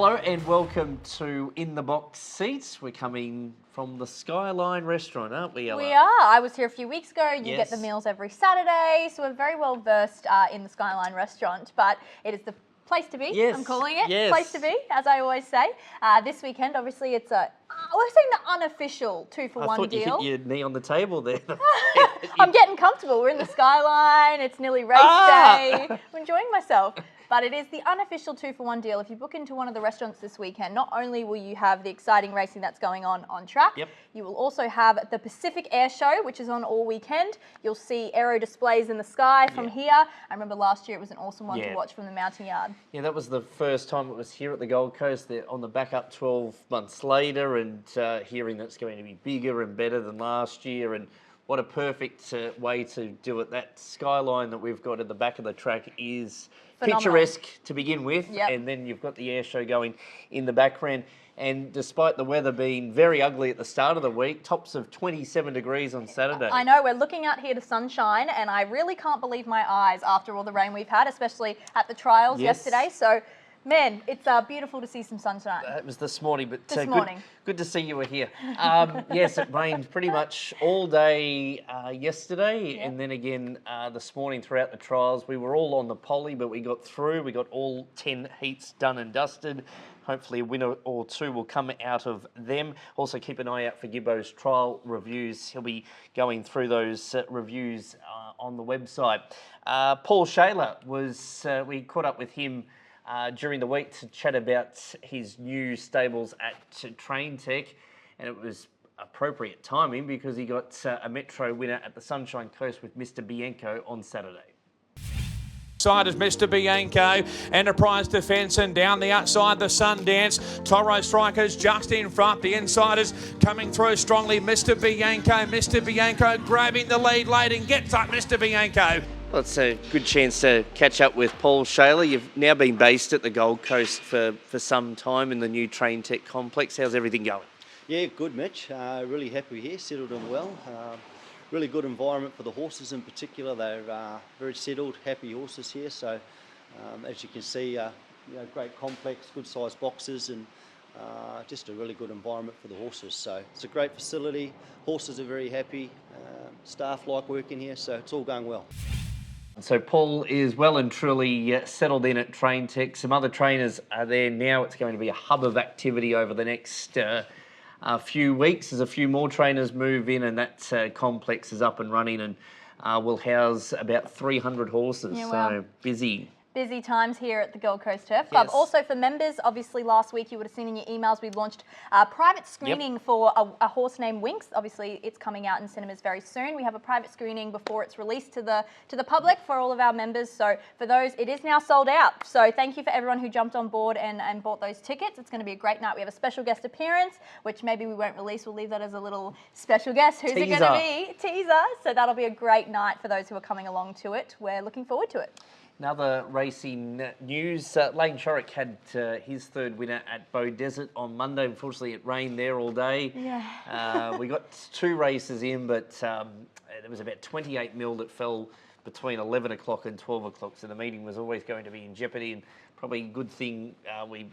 Hello and welcome to In the Box Seats. We're coming from the Skyline Restaurant, aren't we, Ella? We are. I was here a few weeks ago. You Yes. get the meals every Saturday, so we're very well versed in the Skyline Restaurant, but it is the place to be. Yes. I'm calling it. Yes. Place to be, as I always say. This weekend, obviously, it's we're saying the unofficial 2-for-1 I thought deal. you hit your knee on the table there. I'm getting comfortable. We're in the Skyline. It's nearly race day. I'm enjoying myself. But it is the unofficial 2-for-1 deal. If you book into one of the restaurants this weekend, not only will you have the exciting racing that's going on track, Yep. you will also have the Pacific Air Show, which is on all weekend. You'll see aero displays in the sky from here. I remember last year it was an awesome one to watch from the mounting yard. Yeah, that was the first time it was here at the Gold Coast. They're on the back up 12 months later, and hearing that's going to be bigger and better than last year. And what a perfect way to do it. That skyline that we've got at the back of the track is Phenomenal. picturesque to begin with, Yep. and then you've got the air show going in the background. And despite the weather being very ugly at the start of the week, tops of 27 degrees on Saturday. I know, we're looking out here to sunshine, and I really can't believe my eyes after all the rain we've had, especially at the trials yesterday. So, man, it's beautiful to see some sunshine. It was this morning, but This morning. Good to see you were here. Yes, it rained pretty much all day yesterday, and then again this morning throughout the trials. We were all on the poly, but we got through. We got all 10 heats done and dusted. Hopefully a winner or two will come out of them. Also keep an eye out for Gibbo's trial reviews. He'll be going through those reviews on the website. Paul Shaler we caught up with him during the week to chat about his new stables at Traintech, and it was appropriate timing because he got a Metro winner at the Sunshine Coast with Mr. Bianco on Saturday. Side is Mr. Bianco, Enterprise Defence, and down the outside the Sundance. Toro Strikers just in front, the insiders coming through strongly. Mr. Bianco grabbing the lead late and gets up Mr. Bianco. Well, it's a good chance to catch up with Paul Shaler. You've now been based at the Gold Coast for some time in the new Traintech complex. How's everything going? Yeah, good, Mitch. Really happy here, settled in well. Really good environment for the horses in particular. They're very settled, happy horses here. So, as you can see, great complex, good sized boxes, and just a really good environment for the horses. So it's a great facility. Horses are very happy. Staff like working here, so it's all going well. So Paul is well and truly settled in at Traintech. Some other trainers are there now. It's going to be a hub of activity over the next few weeks as a few more trainers move in, and that complex is up and running and will house about 300 horses. Yeah, wow. So busy. Busy times here at the Gold Coast Turf Club. Yes. Also for members, obviously last week you would have seen in your emails we launched a private screening for a horse named Winx. Obviously it's coming out in cinemas very soon. We have a private screening before it's released to the public for all of our members. So for those, it is now sold out. So thank you for everyone who jumped on board and bought those tickets. It's going to be a great night. We have a special guest appearance, which maybe we won't release. We'll leave that as a little special guest. Who's it going to be? Teaser. So that'll be a great night for those who are coming along to it. We're looking forward to it. Another racing news, Lane Shorrock had his third winner at Bow Desert on Monday. Unfortunately, it rained there all day. Yeah. We got 2 races in, but there was about 28 mil that fell between 11 o'clock and 12 o'clock, so the meeting was always going to be in jeopardy, and probably a good thing we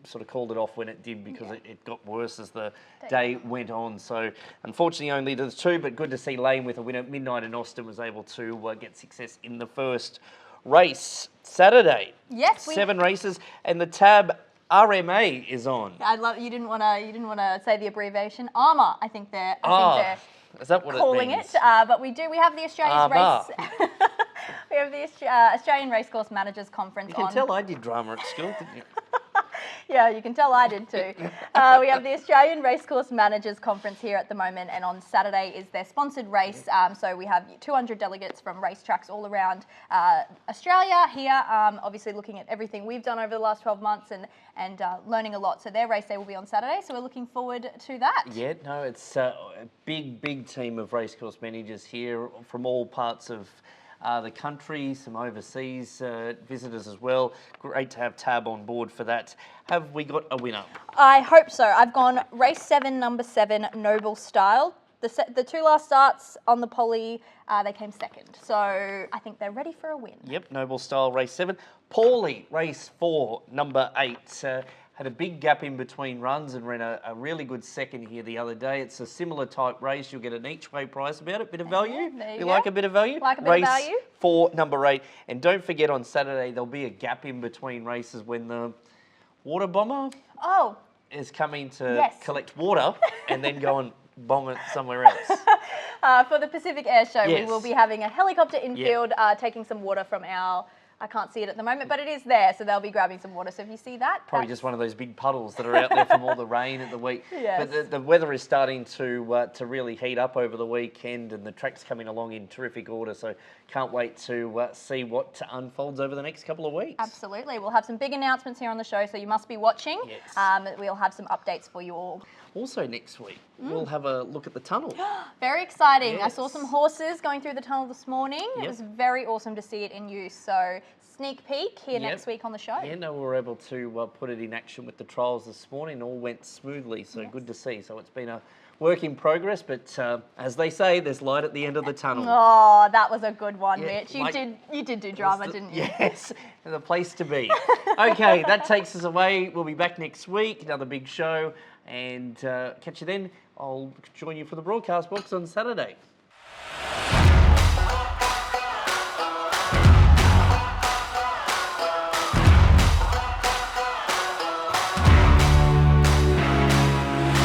sort of called it off when it did, because it got worse as the day went on. So unfortunately only the 2, but good to see Lane with a winner. Midnight in Austin was able to get success in the first race Saturday. Yes, 7 races, and the tab RMA is on. I love you didn't want to say the abbreviation ARMA. I think they're Is that what calling it means? But we have the Australian race. We have the Australian Racecourse Managers Conference. You can tell I did drama at school, didn't you? Yeah, you can tell I did too. We have the Australian Racecourse Managers Conference here at the moment, and on Saturday is their sponsored race. So we have 200 delegates from racetracks all around Australia here, obviously looking at everything we've done over the last 12 months and learning a lot. So their race day will be on Saturday, so we're looking forward to that. Yeah, no, it's a big team of racecourse managers here from all parts of the country, some overseas visitors as well. Great to have Tab on board for that. Have we got a winner? I hope so. I've gone race 7, number 7, Noble Style. The 2 last starts on the poly, they came second. So I think they're ready for a win. Yep, Noble Style, race 7. Paulie, race 4, number 8. had a big gap in between runs and ran a really good second here the other day. It's a similar type race. You'll get an each way price about it, bit of value. There you You go. like a bit of value? Like a bit of race value. for number 8. And don't forget on Saturday there'll be a gap in between races when the water bomber Oh, is coming to Yes. collect water and then go and bomb it somewhere else. for the Pacific Air Show, we Yes. will be having a helicopter infield taking some water from our, I can't see it at the moment, but it is there, so they'll be grabbing some water. So if you see that, Probably just one of those big puddles that are out there from all the rain at the week. Yes. But the weather is starting to really heat up over the weekend, and the track's coming along in terrific order. So can't wait to see what unfolds over the next couple of weeks. Absolutely. We'll have some big announcements here on the show, so you must be watching. Yes. We'll have some updates for you all. Also next week, we'll have a look at the tunnel. Very exciting. I saw Yes. some horses going through the tunnel this morning. It Yep. was very awesome to see it in use. So sneak peek here Yep. next week on the show. Yeah, no, we were able to put it in action with the trials this morning. All went smoothly, so good to see. So it's been a work in progress, but as they say, there's light at the end of the tunnel. Oh, that was a good one, Yeah, Mitch. like- You did do drama, didn't you? Yes, the place to be. Okay, that takes us away. We'll be back next week, another big show, and catch you then. I'll join you for the broadcast box on Saturday.